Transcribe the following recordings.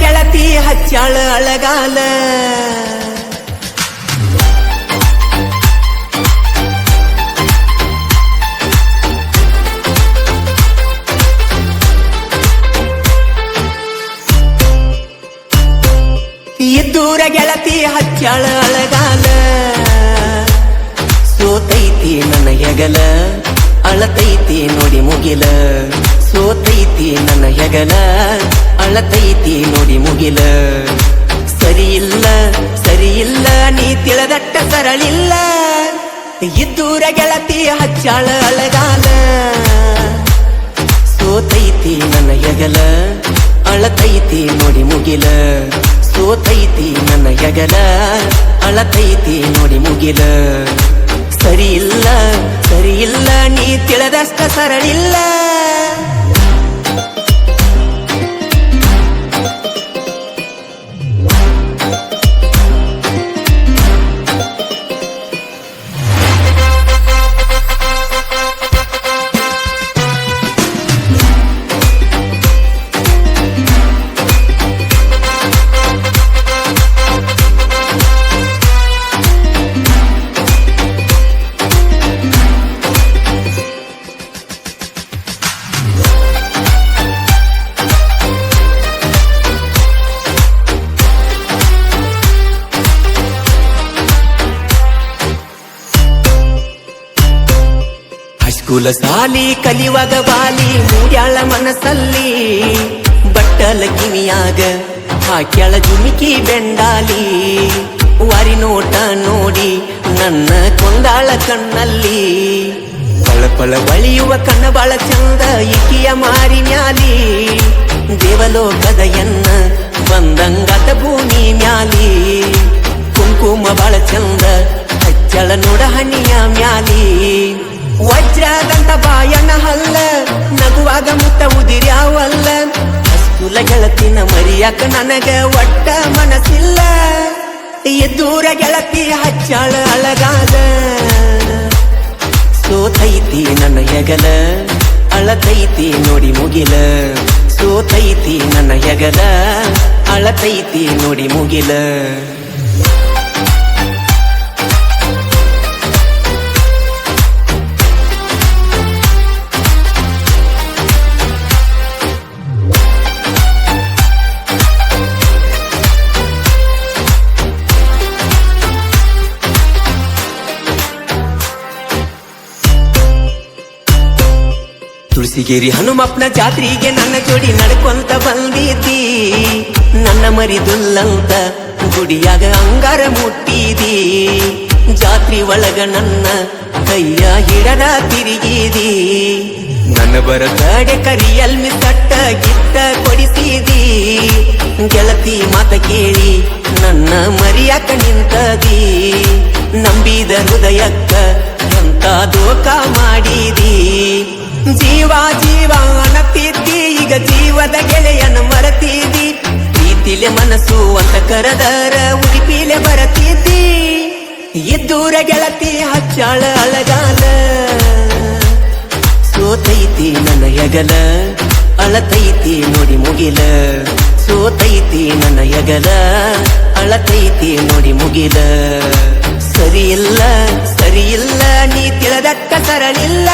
ಗೆಳತಿ ಹಚ್ಚಾಳ ಅಳಗಾಲ ಇದ್ದೂರ ಗೆಳತಿ ಹಚ್ಚಾಳ ಅಳಗಾಲ ಸೋತೈತಿ ನನ್ನ ಹೆಗಲ ಅಳತೈತಿ ನೋಡಿ ಮುಗಿಲ ಸೋತೈತಿ ನನ್ನ ಹೆಗಲ ಅಳತೈತಿ ನೋಡಿ ಮುಗಿಲ ಸರಿಯಿಲ್ಲ ಸರಿಯಿಲ್ಲ ನೀ ತಿಳದಟ್ಟ ಸರಳಿಲ್ಲ ಇದ್ದೂರ ಗೆಳತಿ ಹಚ್ಚಾಳ ಅಳಗಾಲ ಸೋತೈತಿ ನನ್ನ ಹೆಗಲ ಅಳತೈತಿ ನೋಡಿ ಮುಗಿಲ ಸೋತೈತಿ ನನ್ನ ಹೆಗಲ ಅಳತೈತಿ ನೋಡಿ ಮುಗಿಲ ಸರಿಯಿಲ್ಲ ಸರಿಯಿಲ್ಲ ನೀ ತಿಳದಷ್ಟ ಸರಳಿಲ್ಲ ಕುಲ ಸಾಲಿ ಕಲಿವಾಗ ಬಾಲಿ ಮೂಡ್ಯಾಳ ಮನಸ್ಸಲ್ಲಿ ಬಟ್ಟಲ ಕಿವಿಯಾಗ ಹಾಕ್ಯಾಳ ಜುಮಿಕಿ ಬೆಂಡಾಲಿ ವಾರಿ ನೋಟ ನೋಡಿ ನನ್ನ ಕೊಂದಾಳ ಕಣ್ಣಲ್ಲಿ ಪಳಪಳ ಬಳಿಯುವ ಕಣ್ಣ ಬಾಳ ಚಂದ ಇಕಿಯ ಮಾರಿ ಮ್ಯಾಲಿ ದೇವಲೋಕದ ಎನ್ನ ಬಂದಂಗಾತ ಭೂಮಿ ಮ್ಯಾಲಿ ಕುಂಕುಮ ಬಾಳ ಚಂದ ಹಚ್ಚಳ ನೋಡ ಹನಿಯ ಮ್ಯಾಲಿ ವಜ್ರದಂತ ಬಾಯನ ಹಲ್ಲ ನಗುವಾಗ ಮುತ್ತ ಉದಿರ್ಯಾವಲ್ಲ ಅಷ್ಟುಲ ಗೆಳತಿನ ಮರಿಯಾಕ ನನಗ ಒಟ್ಟ ಮನಸ್ಸಿಲ್ಲ ಎದ್ದೂರ ಗೆಳತಿ ಹಚ್ಚಾಳ ಅಳಗಾಲ ಸೋತೈತಿ ನನ್ನ ಹೆಗಲ ಅಳತೈತಿ ನೋಡಿ ಮುಗಿಲ ಸೋತೈತಿ ನನ್ನ ಹೆಗಲ ಅಳತೈತಿ ನೋಡಿ ಮುಗಿಲ ತುಳಸಿಗೇರಿ ಹನುಮಪ್ಪನ ಜಾತ್ರೆಗೆ ನನ್ನ ಜೋಡಿ ನಡ್ಕೊಂತ ಬಂದಿದ್ದಿ ನನ್ನ ಮರಿದುಲ್ಲಂತ ಗುಡಿಯಾಗ ಅಂಗಾರ ಮುಟ್ಟಿದಿ ಜಾತ್ರಿ ಒಳಗ ನನ್ನ ಕೈಯ ಹಿಡದ ತಿರುಗಿದಿ ನನ್ನ ಬರಗಡೆ ಕರಿಯಲ್ಮಿ ತಟ್ಟ ಗಿಟ್ಟ ಕೊಡಿಸಿದಿ ಗೆಳತಿ ಮಾತ ಕೇಳಿ ನನ್ನ ಮರಿಯಾಕ ನಿಂತದಿ ನಂಬಿದ ಹೃದಯಕ್ಕ ಎಂತ ದೋಖ ಮಾಡಿದಿ ಜೀವ ಜೀವ ಅನ್ನತ್ತಿದ್ದಿ ಈಗ ಜೀವದ ಗೆಳೆಯನ ಮರತಿದ್ದಿ ಪ್ರೀತಿಲೆ ಮನಸ್ಸು ಅಂತ ಕರದರ ಉಡುಪಿಲೆ ಬರತಿದ್ದಿ ಇದ್ದೂರ ಗೆಳತಿ ಹಚ್ಚಾಳ ಅಳಗಾಲ ಸೋತೈತಿ ನನ್ನ ಹೆಗಲ ಅಳತೈತಿ ನೋಡಿ ಮುಗಿಲ ಸೋತೈತಿ ನನ್ನ ಹೆಗಲ ಅಳತೈತಿ ನೋಡಿ ಮುಗಿಲ ಸರಿಯಿಲ್ಲ ಸರಿಯಿಲ್ಲ ನೀ ತಿಳದಟ್ಟ ಸರಳಿಲ್ಲ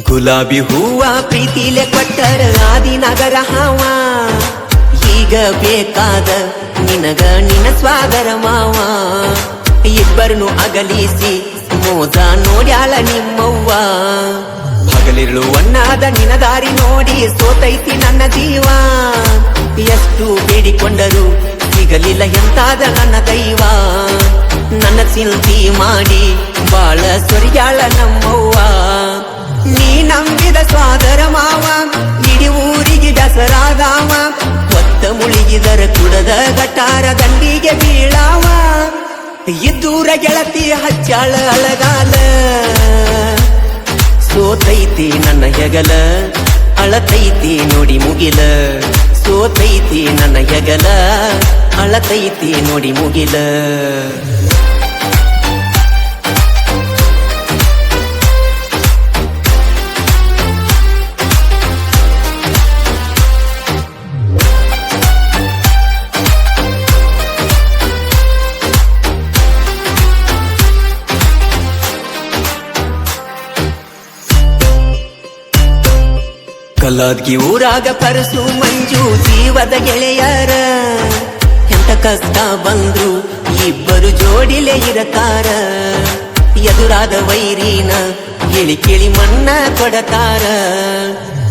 ಗುಲಾಬಿ ಹೂವ ಪ್ರೀತಿಲೆ ಕೊಟ್ಟರ ಆದಿನಗರ ಹಾವ ಈಗ ಬೇಕಾದ ನಿನಗ ನಿನ ಸ್ವಾದರ ಮಾವ ಇಬ್ಬರನ್ನು ಅಗಲಿಸಿ ಮೋದ ನೋಡ್ಯಾಳ ನಿಮ್ಮವ್ವ ಹಗಲಿರುಳು ಒಣ್ಣಾದ ನಿನ ದಾರಿ ನೋಡಿ ಸೋತೈತಿ ನನ್ನ ಜೀವ ಎಷ್ಟು ಬೇಡಿಕೊಂಡರು ಸಿಗಲಿಲ್ಲ ಎಂತಾದ ನನ್ನ ದೈವ ನನ್ನ ಚಿಂತಿ ಮಾಡಿ ಬಾಳ ಸೊರಿಯಾಳ ನಮ್ಮವ್ವ ನೀ ನಂಬಿದ ಸ್ವಾದರ ಮಾವ ಇಡೀ ಊರಿಗೆ ದಸರಾದಾವ ಹೊತ್ತ ಮುಳುಗಿದರ ಕುಡದ ಗಟಾರ ದಂಡಿಗೆ ಬೀಳಾವ ಇದ್ದೂರ ಗೆಳತಿ ಹಚ್ಚಾಳ ಅಳಗಾಲ ಸೋತೈತಿ ನನ್ನ ಹೆಗಲ ಅಳತೈತಿ ನೋಡಿ ಮುಗಿಲ ಸೋತೈತಿ ನನ್ನ ಹೆಗಲ ಅಳತೈತಿ ನೋಡಿ ಮುಗಿಲ ಕಲ್ಲಾದ್ಗಿ ಊರಾಗ ಪರಸು ಮಂಜು ಜೀವದ ಗೆಳೆಯರ ಎಂತ ಕಷ್ಟ ಬಂದ್ರು ಇಬ್ಬರು ಜೋಡಿಲೆ ಇರತಾರ ಎದುರಾದ ವೈರಿನ ಹೇಳಿ ಕೇಳಿ ಮಣ್ಣ ಕೊಡತಾರ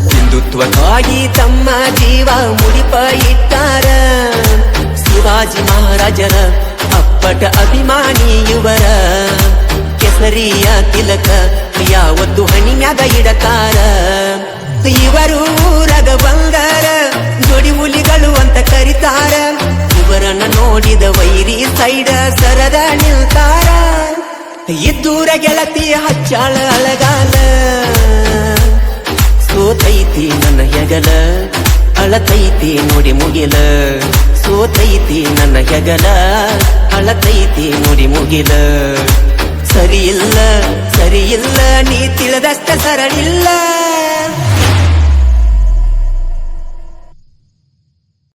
ಹಿಂದುತ್ವಕ್ಕಾಗಿ ತಮ್ಮ ಜೀವ ಮುಡಿಪ ಇಟ್ಟಾರ ಶಿವಾಜಿ ಮಹಾರಾಜರ ಅಪ್ಪಟ ಅಭಿಮಾನಿ ಇವರ ಕೆಸರಿಯ ತಿಲಕ ಯಾವತ್ತು ಹಣಿ ಮ್ಯಾಗ ಇಡತಾರ ಇವರು ಊರಗ ಬಂಗಾರ ಜೋಡಿ ಹುಲಿಗಳು ಅಂತ ಕರಿತಾರ ಇವರನ್ನ ನೋಡಿದ ವೈರಿ ಸೈಡ ಸರದ ನಿಲ್ತಾರ ಇದ್ದೂರ ಗೆಳತಿ ಹಚ್ಚಾಳ ಅಳಗಾಲ ಸೋತೈತಿ ನನ್ನ ಹೆಗಲ ಅಳತೈತಿ ನೋಡಿ ಮುಗಿಲ ಸೋತೈತಿ ನನ್ನ ಹೆಗಲ ಅಳತೈತಿ ನೋಡಿ ಮುಗಿಲ ಸರಿಯಿಲ್ಲ ಸರಿಯಿಲ್ಲ ನೀ ತಿಳಿದಷ್ಟ ಸರಳಿಲ್ಲ